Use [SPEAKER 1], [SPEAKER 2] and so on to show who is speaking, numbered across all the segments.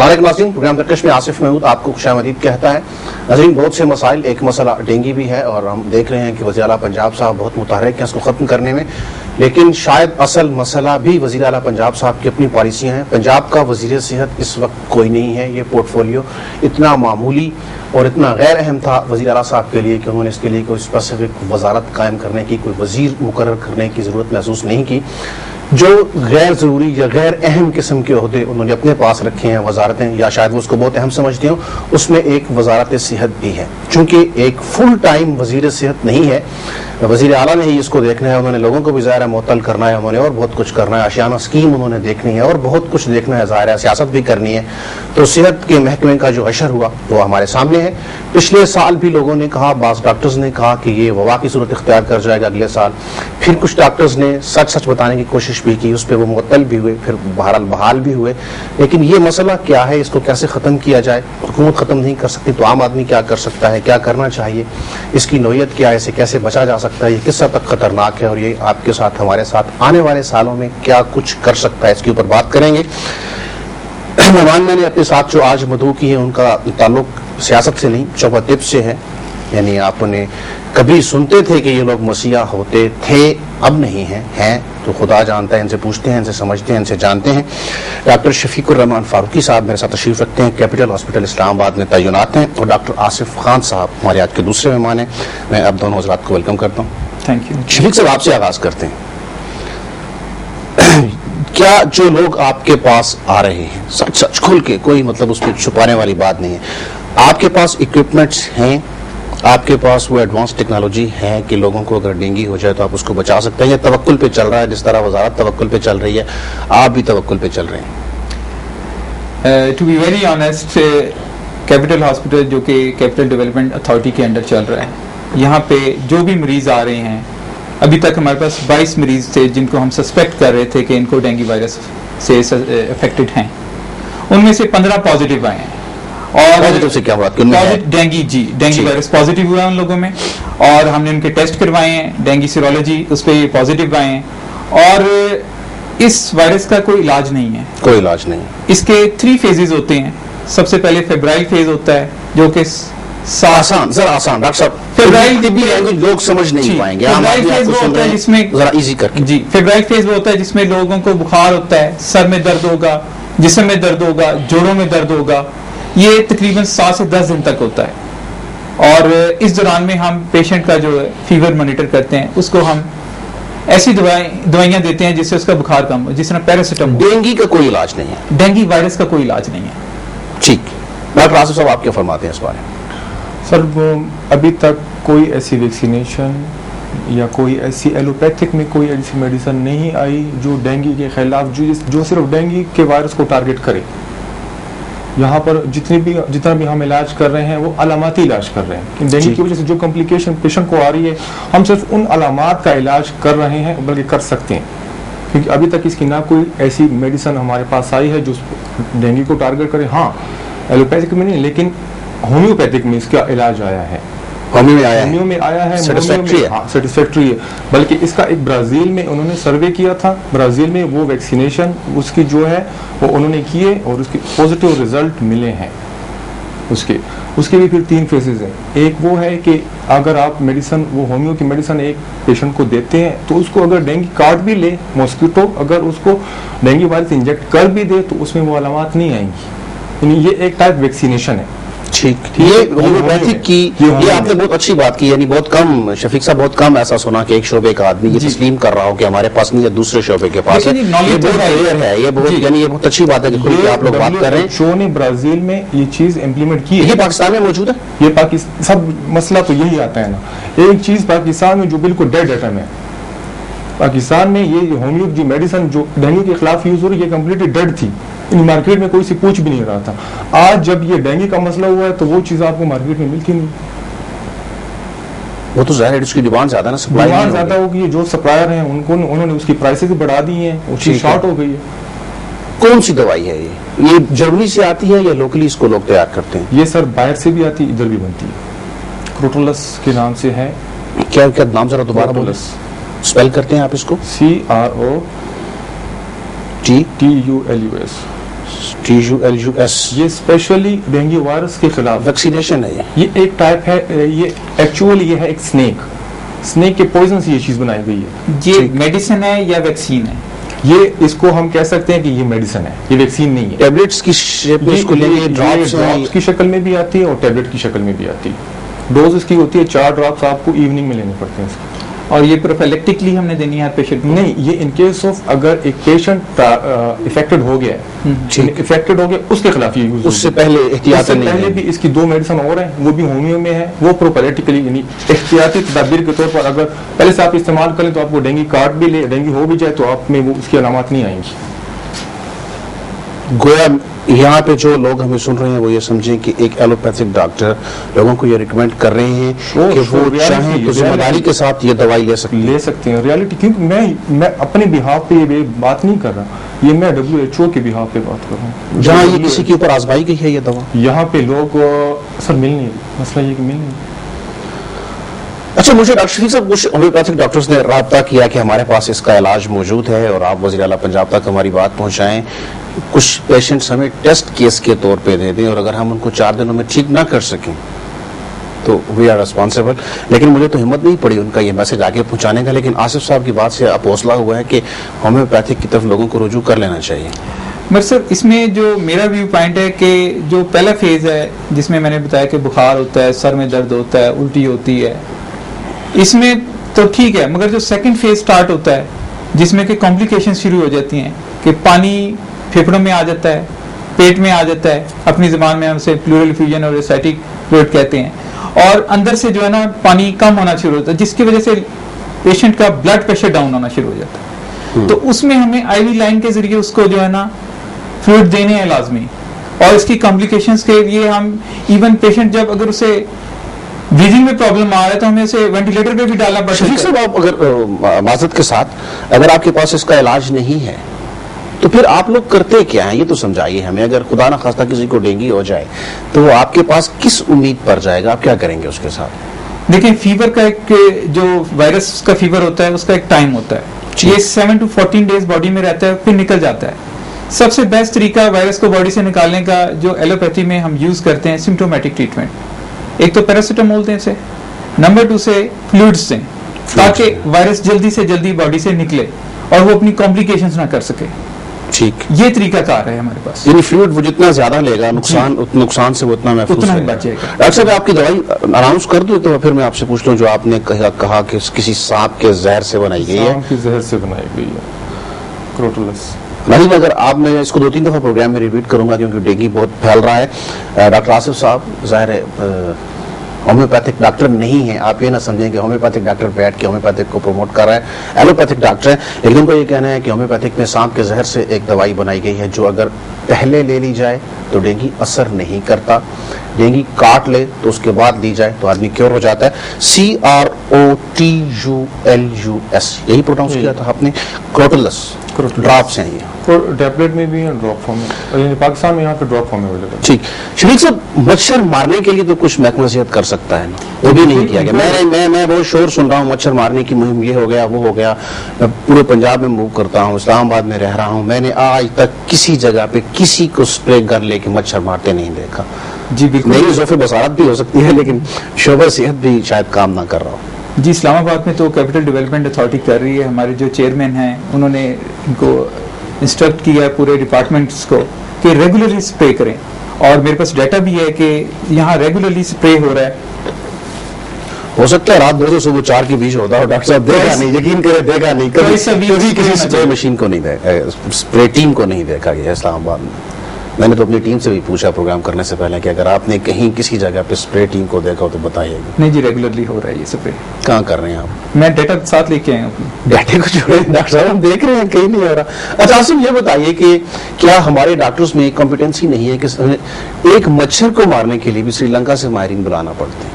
[SPEAKER 1] नाज़रीन, प्रोग्राम दरकश में आसिफ महमूद आपको खुशामदीद कहता है। नाज़रीन, बहुत से मसाइल, एक मसला डेंगू भी है और हम देख रहे हैं कि वज़ीर आला पंजाब साहब बहुत मुतहर्रिक हैं इसको ख़त्म करने में, लेकिन शायद असल मसला भी वज़ीर आला पंजाब साहब की अपनी पॉलिसियाँ हैं। पंजाब का वज़ीर सेहत इस वक्त कोई नहीं है। ये पोर्टफोलियो इतना मामूली और इतना गैर अहम था वज़ीर आला साहब के लिए कि उन्होंने इसके लिए कोई स्पेसिफिक वजारत कायम करने की, कोई वज़ीर मुकर्रर करने की ज़रूरत महसूस नहीं की। जो गैर ज़रूरी या गैर अहम किस्म के ओहदे उन्होंने अपने पास रखे हैं, वजारतें, या शायद वो उसको बहुत अहम समझते हो, उसमें एक वजारत सेहत भी है। चूँकि एक फुल टाइम वज़ीर सेहत नहीं है, वज़ीर आला ने ही इसको देखना है, उन्होंने लोगों को भी ज़ाहिर है मुअत्तल करना है, उन्होंने और बहुत कुछ करना है, आशियाना स्कीम उन्होंने देखनी है और बहुत कुछ देखना है, ज़ाहिर है सियासत भी करनी है। तो सेहत के महकमे का जो हशर हुआ वो हमारे सामने है। पिछले साल भी लोगों ने कहा, बाज़ डॉक्टर्स ने कहा कि ये वबा की सूरत इख्तियार कर जाएगा अगले साल। फिर कुछ डॉक्टर्स ने सच सच बताने की कोशिश भी की, उस पर वो मुअत्तल भी हुए, फिर बहरहाल बहाल भी हुए। लेकिन ये मसला क्या है, इसको कैसे ख़त्म किया जाए? हुकूमत ख़त्म नहीं कर सकती तो आम आदमी क्या कर सकता है, क्या करना चाहिए, इसकी नौयत क्या है, इसे कैसे बचा जा सकता है, ये किस हद तक खतरनाक है और ये आपके साथ, हमारे साथ आने वाले सालों में क्या कुछ कर सकता है, इसके ऊपर बात करेंगे। मेहमान मैंने अपने साथ जो आज मदऊ की है उनका ताल्लुक सियासत से नहीं, चौबा तिब से है। यानी आप उन्हें कभी सुनते थे कि ये लोग मसीहा होते थे, अब नहीं हैं तो खुदा जानता है। इनसे पूछते हैं, इनसे समझते हैं, इनसे जानते हैं। डॉक्टर शफीकुर रहमान फारूकी साहब मेरे साथ तशरीफ रखते हैं, कैपिटल हॉस्पिटल इस्लामाबाद में तैनात हैं, और डॉक्टर आसिफ खान साहब हमारे आज के दूसरे मेहमान हैं। मैं अब दोनों हज़रात को वेलकम करता हूँ।
[SPEAKER 2] Thank you.
[SPEAKER 1] शफीक साहब, आपसे आगाज करते हैं। क्या जो लोग आपके पास आ रहे हैं, सच सच खुल के, कोई मतलब उसमें छुपाने वाली बात नहीं है, आपके पास इक्विपमेंट्स हैं, आपके पास वो एडवांस टेक्नोलॉजी है कि लोगों को अगर डेंगू हो जाए तो आप उसको बचा सकते हैं, या तवक्कुल पे चल रहा है? जिस तरह वजारत तवक्कुल पे चल रही है, आप भी तवक्कुल पे चल रहे हैं?
[SPEAKER 2] To be very honest, capital hospital जो कि कैपिटल डेवलपमेंट अथॉरिटी के अंडर चल रहा है, यहाँ पे जो भी मरीज आ रहे हैं, अभी तक हमारे पास 22 मरीज थे जिनको हम सस्पेक्ट कर रहे थे कि इनको डेंगू वायरस से अफेक्टेड हैं। उनमें से 15 पॉजिटिव आए हैं। और
[SPEAKER 1] पॉजिटिव से क्या बात?
[SPEAKER 2] डेंगू वायरस पॉजिटिव हुआ उन लोगों में, और हमने उनके टेस्ट करवाए हैं, डेंगू सीरोलॉजी, उस पर पॉजिटिव आए हैं। और इस वायरस का कोई इलाज नहीं है,
[SPEAKER 1] कोई इलाज नहीं।
[SPEAKER 2] इसके 3 फेजेस होते हैं। सबसे पहले फेब्राइल फेज होता है जो कि
[SPEAKER 1] आसान डॉक्टर साहब, फेब्राइल भी लैंग्वेज लोग समझ नहीं पाएंगे,
[SPEAKER 2] फेब्राइल फेज वो होता है जिसमें,
[SPEAKER 1] जरा इजी करके
[SPEAKER 2] जी, फेब्राइल फेज वो होता है जिसमें लोगों को बुखार होता है, सर में दर्द होगा, जिस्म में दर्द होगा, जोड़ों में दर्द होगा। ये तकरीबन 7 से 10 दिन तक होता है। और इस दौरान में हम पेशेंट का जो फीवर मॉनिटर करते हैं, उसको हम ऐसी दवाइयां देते हैं जिससे उसका बुखार कम हो, जिस तरह पैरासिटामोल।
[SPEAKER 1] डेंगू का कोई इलाज नहीं है,
[SPEAKER 2] डेंगू वायरस का कोई इलाज नहीं है।
[SPEAKER 1] ठीक, डॉक्टर आसिफ साहब आप क्या फरमाते हैं इस बारे में?
[SPEAKER 3] सर, अभी तक कोई ऐसी वैक्सीनेशन या कोई ऐसी एलोपैथिक में कोई ऐसी मेडिसिन नहीं आई जो डेंगू के खिलाफ, जो सिर्फ डेंगू के वायरस को टारगेट करे। यहाँ पर जितना भी हम इलाज कर रहे हैं वो अलामाती इलाज कर रहे हैं। डेंगू की वजह से जो कॉम्प्लिकेशन पेशेंट को आ रही है, हम सिर्फ उन अलामात का इलाज कर रहे हैं, बल्कि कर सकते हैं, क्योंकि अभी तक इसकी ना कोई ऐसी मेडिसिन हमारे पास आई है जो डेंगू को टारगेट करे। हाँ, एलोपैथिक में नहीं, लेकिन होम्योपैथिक में इसका इलाज आया है। होम्यो में आया है, सेटिस्फैक्ट्री है। बल्कि इसका एक ब्राजील में उन्होंने सर्वे किया था, ब्राजील में वो वैक्सीनेशन उसकी जो है वो उन्होंने किए और उसके पॉजिटिव रिजल्ट मिले हैं। उसके भी फिर 3 फेजेस हैं। एक वो है कि अगर आप मेडिसिन, वो होम्यो की मेडिसिन एक पेशेंट को देते हैं तो उसको अगर डेंगू काट भी ले, मॉस्किटो अगर उसको डेंगू वायरस इंजेक्ट कर भी दे तो उसमें वो अलामत नहीं आएंगी। ये एक टाइप वैक्सीनेशन है।
[SPEAKER 1] ठीक, ये होम्योपैथिक की, ये आपने बहुत अच्छी बात की। यानी बहुत कम, शफीक साहब, बहुत कम ऐसा सुना कि एक शोबे का आदमी ये तस्लीम कर रहा हो कि हमारे पास नहीं है, दूसरे शोबे के पास है। ये बहुत रेयर है, ये बहुत, यानी ये बहुत अच्छी बात है कि आप लोग बात कर रहे हैं।
[SPEAKER 3] शो ने ब्राजील में ये चीज इम्प्लीमेंट की है।
[SPEAKER 1] ये पाकिस्तान में मौजूद है?
[SPEAKER 3] ये पाकिस्तान, सब मसला तो यही आता है ना, एक चीज पाकिस्तान में जो बिल्कुल डेड आइटम है, पाकिस्तान में ये होम्यो की मेडिसिन जो डेंगू के खिलाफ यूज हो रही है, ये कम्प्लीटली डेड थी। इन मार्केट में कोई सी पूछ भी नहीं रहा था। आज जब ये डेंगू का मसला हुआ है तो वो चीज आपको मार्केट में मिलती नहीं।
[SPEAKER 1] वो तो जाहिर है उसकी डिमांड ज्यादा ना,
[SPEAKER 3] डिमांड ज्यादा होगी। जो सप्लायर हैं उन्होंने उसकी प्राइसेस बढ़ा दी हैं, उसकी शॉर्ट हो गई है।
[SPEAKER 1] कौन सी दवाई है ये जर्मनी से आती है या लोकली इसको लोग तैयार करते हैं?
[SPEAKER 3] ये सर बाहर से भी आती है, इधर भी बनती है। क्रोटोलस के नाम से है।
[SPEAKER 1] क्या नाम जरा दोबारा बोलो, स्पेल करते हैं आप इसको?
[SPEAKER 3] CROTULUS।
[SPEAKER 1] TULUS
[SPEAKER 3] ये स्पेशली डेंगू वायरस के खिलाफ
[SPEAKER 1] वैक्सीनेशन है
[SPEAKER 3] ये एक टाइप है, ये एक्चुअली ये है एक स्नेक के पॉइजन से ये चीज बनाई गई है।
[SPEAKER 2] ये मेडिसिन है या वैक्सीन है?
[SPEAKER 3] ये इसको हम कह सकते हैं कि ये मेडिसिन है, ये वैक्सीन नहीं है।
[SPEAKER 1] टैबलेट्स की शेप में इसको लेंगे,
[SPEAKER 3] ड्रॉप्स की शक्ल में भी आती है और टैबलेट की शक्ल में भी आती है। डोज इसकी होती है 4 ड्रॉप्स आपको इवनिंग में लेने पड़ते हैं इसको।
[SPEAKER 2] और ये प्रोफिलेक्टिकली हमने देनी है पेशेंट को?
[SPEAKER 3] नहीं, ये इन केस ऑफ अगर एक पेशेंट इफेक्टेड हो गया है, इफेक्टेड हो गया उसके खिलाफ ये यूज,
[SPEAKER 1] उससे पहले एहतियात नहीं
[SPEAKER 3] पहले
[SPEAKER 1] है।
[SPEAKER 3] भी इसकी 2 मेडिसिन और हैं, वो भी होमियो में है, वो प्रोफिलेक्टिकली यानी एहतियाती तदाबीर के तौर पर अगर पहले से आप इस्तेमाल करें तो आपको डेंगू कार्ड भी ले, डेंगू हो भी जाए तो आप में वो उसकी अलामत नहीं आएंगी।
[SPEAKER 1] गोया यहाँ पे जो लोग हमें सुन रहे हैं वो ये समझें कि एक एलोपैथिक डॉक्टर लोगों को ये रिकमेंड कर रहे हैं कि वो चाहें तो जिम्मेदारी के साथ ये दवाई ले सकते
[SPEAKER 3] हैं रियलिटी, क्योंकि मैं अपने बिहाफ पे ये बात नहीं कर रहा, ये मैं WHO के बिहाफ पे बात कर रहा हूँ।
[SPEAKER 1] जहाँ ये किसी के ऊपर आजमाई गई है ये दवा,
[SPEAKER 3] यहाँ पे लोग सर मिल नहीं, मसला ये कि मिल नहीं।
[SPEAKER 1] अच्छा, मुझे डॉक्टर शफीक साहब कुछ होम्योपैथिक डॉक्टर्स ने राब्ता किया कि हमारे पास इसका इलाज मौजूद है और आप वज़ीर आला पंजाब तक हमारी बात पहुंचाएं, कुछ पेशेंट्स हमें टेस्ट केस के तौर पे दे दें और अगर हम उनको 4 दिनों में ठीक ना कर सकें तो वी आर रिस्पॉन्सिबल। लेकिन मुझे तो हिम्मत नहीं पड़ी उनका ये मैसेज आगे पहुंचाने का। लेकिन आसिफ साहब की बात से अब हौसला हुआ है कि होम्योपैथिक की तरफ लोगों को रुजू कर लेना चाहिए।
[SPEAKER 2] मगर सर इसमें जो मेरा व्यू पॉइंट है कि जो पहला फेज है जिसमें मैंने बताया कि बुखार होता है, सर में दर्द होता है, उल्टी होती है, इसमें तो ठीक है। मगर जो सेकंड फेज स्टार्ट होता है जिसमें कि कॉम्प्लिकेशन शुरू हो जाती हैं कि पानी फेफड़ों में आ जाता है, पेट में आ जाता है, अपनी ज़बान में हम उसे प्लूरल इफ्यूजन और एसाइटिक फ्लूइड कहते हैं, और अंदर से जो है ना पानी कम होना शुरू होता है जिसकी वजह से पेशेंट का ब्लड प्रेशर डाउन होना शुरू हो जाता है। तो उसमें हमें IV लाइन के जरिए उसको जो है ना फ्लूइड देने हैं लाजमी, और इसकी कॉम्प्लिकेशंस के लिए हम इवन पेशेंट जब अगर उसे ब्रीदिंग में प्रॉब्लम आ रहा है तो हमें उसे वेंटिलेटर पे भी डालना पड़ता है।
[SPEAKER 1] साहब आप अगर माजरत के साथ अगर आपके पास इसका इलाज नहीं है तो फिर आप लोग करते क्या हैं, ये तो समझाइए हमें। अगर खुदा ना खास्ता किसी को डेंगू हो जाए तो वो आपके पास किस उम्मीद पर जाएगा, आप क्या करेंगे उसके साथ?
[SPEAKER 2] देखिए, फीवर का एक जो वायरस का फीवर होता है उसका एक टाइम होता है, ये 7 to 14 डेज बॉडी में रहता है, फिर निकल जाता है। सबसे बेस्ट तरीका वायरस को बॉडी से निकालने का जो एलोपैथी में हम यूज करते हैं सिम्टोमेटिक ट्रीटमेंट। एक तो पैरासिटामोल दें से, नंबर 2 से फ्लूइड्स दें ताकि वायरस जल्दी से जल्दी बॉडी से निकले और वो अपनी कॉम्प्लिकेशंस ना कर सके।
[SPEAKER 1] ठीक,
[SPEAKER 2] ये तरीका कार है हमारे पास।
[SPEAKER 1] यानी फ्लूइड वो जितना ज्यादा लेगा नुकसान से वो उतना महफूज
[SPEAKER 2] उतना ही
[SPEAKER 1] रहेगा।
[SPEAKER 2] बचेगा।
[SPEAKER 1] डॉक्टर साहब आपकी दवाई अनाउंस कर दूं तो फिर मैं आपसे पूछ लूं, जो आपने कहा कि किसी सांप के जहर से बनाई गई है,
[SPEAKER 3] सांप के जहर से बनाई गई है, क्रोटोलस।
[SPEAKER 1] नहीं, अगर आप, मैं इसको 2-3 दफा प्रोग्राम में रिपीट करूंगा क्योंकि डेंगू बहुत फैल रहा है। डॉक्टर आसिफ साहब जाहिर है होम्योपैथिक डॉक्टर नहीं है, आप ये ना समझें कि होम्योपैथिक डॉक्टर बैठ के होम्योपैथिक को प्रमोट कर रहा है, एलोपैथिक डॉक्टर है। लेकिन उनको ये कहना है कि होम्योपैथिक में सांप के जहर से एक दवाई बनाई गई है जो अगर पहले ले ली जाए तो डेंगू असर नहीं करता, डेंगू काट ले तो उसके बाद ली जाए तो आदमी क्योर हो जाता है। CROTULUS यही प्रोनाउंस किया था आपने, क्रोटोलस ड्रॉप्स हैं ये,
[SPEAKER 3] और टैबलेट में भी है, ड्रॉप फॉर्म में, पाकिस्तान में यहाँ पे ड्रॉप फॉर्म में अवेलेबल है।
[SPEAKER 1] ठीक। शफीक साहब, मच्छर मारने के लिए तो कुछ महकमा सेहत कर सकता है ना, वो भी नहीं किया गया। मैं बहुत शोर सुन रहा हूँ मच्छर मारने की मुहिम, ये हो गया वो हो गया। मैं पूरे पंजाब में मूव करता हूँ, इस्लामाबाद में रह रहा हूँ, मैंने आज तक किसी जगह पे किसी को स्प्रे गन लेके मच्छर मारते नहीं देखा।
[SPEAKER 2] जी बिल्कुल,
[SPEAKER 1] नहीं, जोफ़े बसारत भी हो सकती है लेकिन शोबा सेहत भी शायद काम ना कर रहा हो।
[SPEAKER 2] जी इस्लामाबाद में तो कैपिटल डेवलपमेंट अथॉरिटी कर रही है, हमारे जो चेयरमैन हैं उन्होंने इनको इंस्ट्रक्ट किया है पूरे डिपार्टमेंट्स को कि रेगुलरली स्प्रे करें, और मेरे पास डाटा भी है कि यहाँ रेगुलरली स्प्रे हो रहा है।
[SPEAKER 1] हो सकता है रात 2 से सुबह 4 के बीच होता हो, डॉक्टर साहब देखा नहीं, यकीन करें देखा नहीं, कभी किसी स्प्रे मशीन को नहीं देखा, स्प्रे टीम को नहीं देखा गया इस्लामाबाद में। मैंने तो अपनी टीम से भी पूछा प्रोग्राम करने से पहले कि अगर आपने कहीं किसी जगह पे स्प्रे टीम को देखा हो तो बताइएगा।
[SPEAKER 2] नहीं जी, रेगुलरली हो रहा है ये स्प्रे।
[SPEAKER 1] कहाँ कर रहे हैं आप?
[SPEAKER 2] मैं डाटा साथ लेके आया हूँ,
[SPEAKER 1] डाटे को छोड़े डॉक्टर साहब, हम देख रहे हैं कहीं नहीं हो रहा। अच्छा आसिम, ये बताइए कि क्या हमारे डॉक्टर्स में कॉम्पिटेंसी नहीं है कि एक मच्छर को मारने के लिए भी श्रीलंका से माहिरीन बुलाना पड़ते हैं?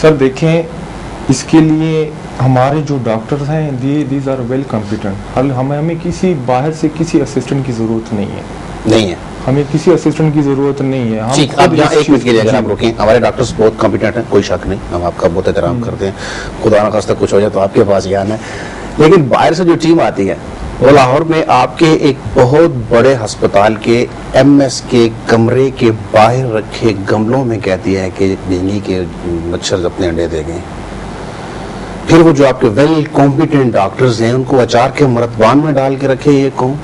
[SPEAKER 3] सर देखें, इसके लिए हमारे जो डॉक्टर्स हैं दीज आर वेल कॉम्पिटेंट। हमें किसी बाहर से किसी असिस्टेंट की जरूरत नहीं है, हमें किसी असिस्टेंट की जरूरत नहीं है।
[SPEAKER 1] ठीक, आप यहाँ 1 मिनट के लिए अगर आप रोकें, हमारे डॉक्टर्स बहुत कॉम्पिटेंट हैं, कोई शक नहीं, हम आपका बहुत एहतराम करते हैं, खुदा ना खास्ता कुछ हो जाए तो आपके पास ही आना है। लेकिन बाहर से जो टीम आती है वो लाहौर में आपके एक बहुत बड़े अस्पताल के एमएस के कमरे के बाहर रखे गमलों में कहती है कि डेंगू के मच्छर अपने अंडे दे गए। फिर वो जो आपके वेल कॉम्पिटेंट डॉक्टर्स हैं उनको अचार के मरतबान में डाल के रखे। ये कौन?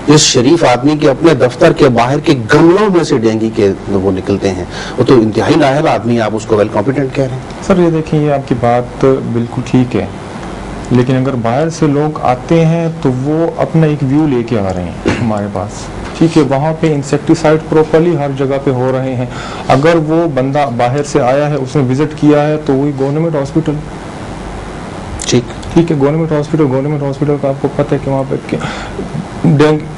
[SPEAKER 1] इस शरीफ आदमी के अपने दफ्तर के बाहर के गमलों में से डेंगू के वो निकलते हैं। वो तो इंतहाई नाअहल आदमी है, आप उसको वेल कॉम्पिटेंट कह रहे हैं।
[SPEAKER 3] सर ये देखिए, ये आपकी बात बिल्कुल ठीक है, लेकिन अगर बाहर से लोग आते हैं तो वो अपना एक व्यू लेके आ रहे हैं हमारे पास, ठीक है। वहाँ पे इंसेक्टिसाइड प्रॉपर्ली हर जगह पे हो रहे हैं। अगर वो बंदा बाहर से आया है, उसने विजिट किया है, तो वही गवर्नमेंट हॉस्पिटल, ठीक है, गवर्नमेंट हॉस्पिटल का आपको पता है कि वहाँ पे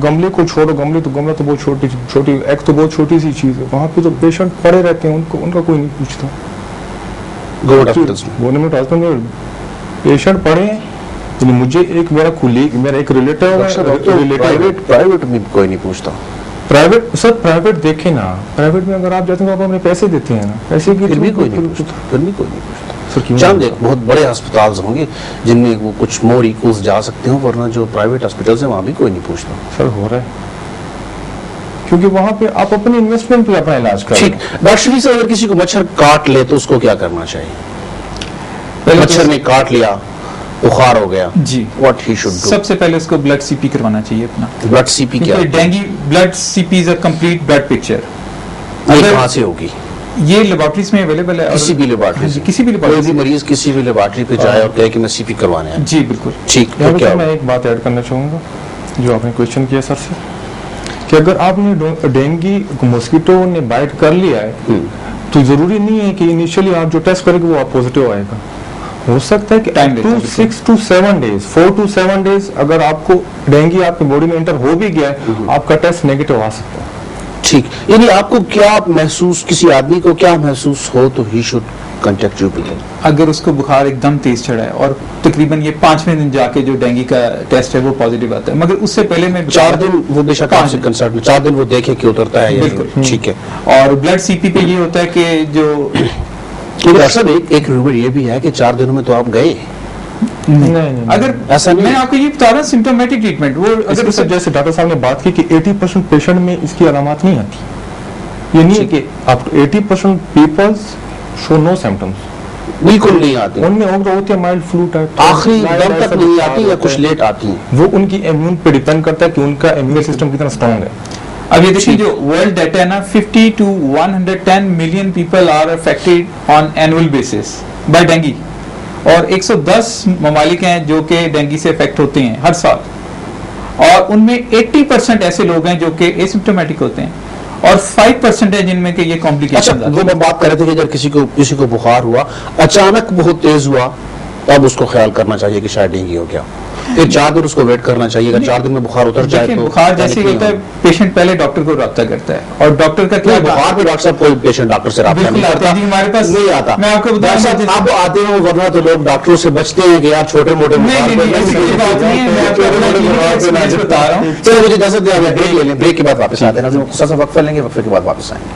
[SPEAKER 3] गमले को छोड़ो, गमला तो बहुत छोटी एक तो बहुत छोटी सी चीज़ है। वहाँ पे तो पेशेंट पड़े रहते हैं, उनका कोई नहीं पूछता। गवर्नमेंट हॉस्पिटल में पेशेंट पड़े हैं, तो मुझे एक मेरा एक रिलेटिव है,
[SPEAKER 1] प्राइवेट में कोई नहीं पूछता।
[SPEAKER 3] प्राइवेट देखे ना, प्राइवेट में अगर आप जाते हैं तो आप अपने पैसे देते हैं ना, पैसे की
[SPEAKER 1] फिर भी कोई नहीं पूछता। चंद एक बहुत बड़े अस्पताल होंगे जिनमें वो कुछ मोर इक्वल्स जा सकते हो, वरना जो प्राइवेट हॉस्पिटल है वहां भी कोई नहीं पूछता।
[SPEAKER 3] सर हो रहा है, क्योंकि वहां पे आप अपनी इन्वेस्टमेंट पे अपना इलाज कर।
[SPEAKER 1] ठीक, डॉक्टर शफी साहब, अगर किसी को मच्छर काट ले तो उसको क्या करना चाहिए? मच्छर ने काट लिया, बुखार हो गया
[SPEAKER 2] जी,
[SPEAKER 1] व्हाट ही शुड डू?
[SPEAKER 2] सबसे पहले उसको ब्लड सीपी करवाना चाहिए अपना।
[SPEAKER 1] ब्लड सीपी क्या है?
[SPEAKER 2] Dengue blood CP is a complete blood picture.
[SPEAKER 1] ये कहाँ से होगी?
[SPEAKER 2] ये लेबोरेटरीज में अवेलेबल है,
[SPEAKER 1] किसी भी लेबोरेटरी से,
[SPEAKER 2] किसी भी
[SPEAKER 1] कोई भी मरीज किसी भी लेबोरेटरी पे जाए और कहे कि मैं सीपी करवाने हैं।
[SPEAKER 2] जी बिल्कुल
[SPEAKER 1] ठीक। तो क्या
[SPEAKER 3] मैं एक बात ऐड करना चाहूँगा जो आपने क्वेश्चन किया सर से, कि अगर आपने डेंगू मॉस्किटो ने बाइट कर लिया है तो जरूरी नहीं है कि इनिशियली आप जो टेस्ट करेंगे वो आप पॉजिटिव आएगा। हो सकता है कि 6 to 7 डेज 4 to 7 डेज अगर आपको डेंगू आपकी बॉडी में एंटर हो भी गया है, आपका टेस्ट नेगेटिव आ सकता है।
[SPEAKER 1] ठीक, यानी आपको क्या महसूस, किसी आदमी को क्या महसूस हो तो he should contact you people.
[SPEAKER 2] अगर उसको बुखार एकदम तेज चढ़ा है और तकरीबन ये 5वें दिन जाके जो डेंगू का टेस्ट है वो पॉजिटिव आता है, मगर उससे पहले मैं
[SPEAKER 1] 4 दिन वो बेशक आपसे कंसल्ट में 4 दिन वो देखे कि उतरता है।
[SPEAKER 2] बिल्कुल
[SPEAKER 1] ठीक है।
[SPEAKER 2] और ब्लड सीपी पे ये होता है कि जो
[SPEAKER 1] एक रूमर ये भी है कि 4 दिनों में तो आप गए।
[SPEAKER 3] नहीं,
[SPEAKER 2] अगर
[SPEAKER 1] ऐसा नहीं,
[SPEAKER 2] मैं आपको ये बता रहा हूँ सिम्टोमेटिक ट्रीटमेंट, वो अगर
[SPEAKER 3] जैसे डॉक्टर साहब ने बात की कि 80% पेशेंट में इसकी अलामत नहीं आती। ये नहीं है कि आप 80% पीपल्स शो नो सिम्टम्स,
[SPEAKER 1] बिल्कुल नहीं आती।
[SPEAKER 3] उनमें होती है माइल्ड फ्लू टाइप,
[SPEAKER 1] आखिरी दम तक नहीं आती या कुछ लेट आती है।
[SPEAKER 3] वो उनकी इम्यून पे डिपेंड करता है कि उनका इम्यून सिस्टम कितना स्ट्रांग है।
[SPEAKER 2] अब ये देखिए जो वर्ल्ड डाटा है ना, 50 to 110 million people are affected on annual basis by dengue, और 110 ममालिक हैं जो कि डेंगू से अफेक्ट होते हैं हर साल, और उनमें 80% ऐसे लोग हैं जो कि एसिम्प्टोमेटिक होते हैं, और 5% है जिनमें के ये कॉम्प्लिकेशन।
[SPEAKER 1] वो मैं बात कर रहे थे कि अगर किसी को बुखार हुआ, अचानक बहुत तेज हुआ, तब उसको ख्याल करना चाहिए कि शायद डेंगू हो गया। फिर 4 दिन उसको वेट करना चाहिए। अगर 4 दिन में बुखार उतर जाए तो
[SPEAKER 2] बुखार जैसे होता है, पेशेंट पहले डॉक्टर को रब्ता करता है, और डॉक्टर का क्या
[SPEAKER 1] बुखार पे डॉक्टर साहब कोई पेशेंट डॉक्टर से रब्ता नहीं करता।
[SPEAKER 2] हमारे पास
[SPEAKER 1] नहीं आता।
[SPEAKER 2] मैं आपको बताऊं,
[SPEAKER 1] अब आते हो, वरना तो लोग डॉक्टरों से बचते हैं कि यार छोटे मोटे
[SPEAKER 2] बता रहा हूँ।
[SPEAKER 1] चलो मुझे इजाजत दें, ब्रेक ले लें, ब्रेक के बाद वापस आते हैं। वक्फा लेंगे, वक्फे के बाद वापस आएंगे।